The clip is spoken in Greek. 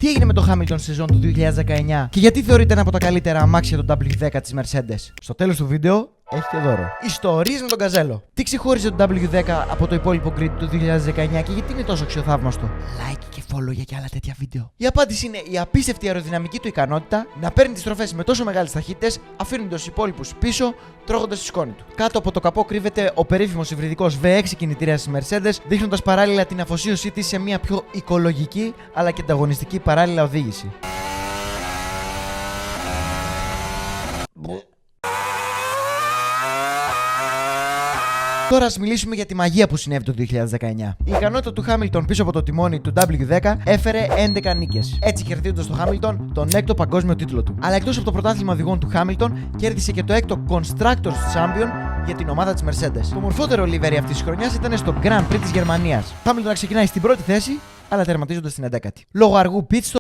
Τι έγινε με το Hamilton σεζόν του 2019 και γιατί θεωρείται ένα από τα καλύτερα αμάξια των W10 της Mercedes? Στο τέλος του βίντεο έχει και δώρο. Ιστορίες με τον Καζέλο. Τι ξεχώριζε το W10 από το υπόλοιπο grid του 2019 και γιατί είναι τόσο αξιοθαύμαστο? Like και follow για και άλλα τέτοια βίντεο. Η απάντηση είναι η απίστευτη αεροδυναμική του ικανότητα να παίρνει τις στροφές με τόσο μεγάλες ταχύτητες, αφήνοντας τους υπόλοιπους πίσω, τρώγοντας τη σκόνη του. Κάτω από το καπό κρύβεται ο περίφημος υβριδικός V6 κινητήρας της Mercedes, δείχνοντας παράλληλα την αφοσίωσή της σε μια πιο οικολογική αλλά και ανταγωνιστική παράλληλα οδήγηση. Τώρα ας μιλήσουμε για τη μαγεία που συνέβη το 2019. Η ικανότητα του Hamilton πίσω από το τιμόνι του W10 έφερε 11 νίκες. Έτσι κερδίζοντας το Hamilton τον έκτο παγκόσμιο τίτλο του. Αλλά εκτός από το πρωτάθλημα οδηγών του Hamilton, κέρδισε και το έκτο Constructors Champion για την ομάδα της Mercedes. Το μορφότερο livery αυτής της χρονιάς ήταν στο Grand Prix της Γερμανίας. Hamilton να ξεκινάει στην πρώτη θέση, αλλά τερματίζοντας στην 11η. Λόγω αργού pit stop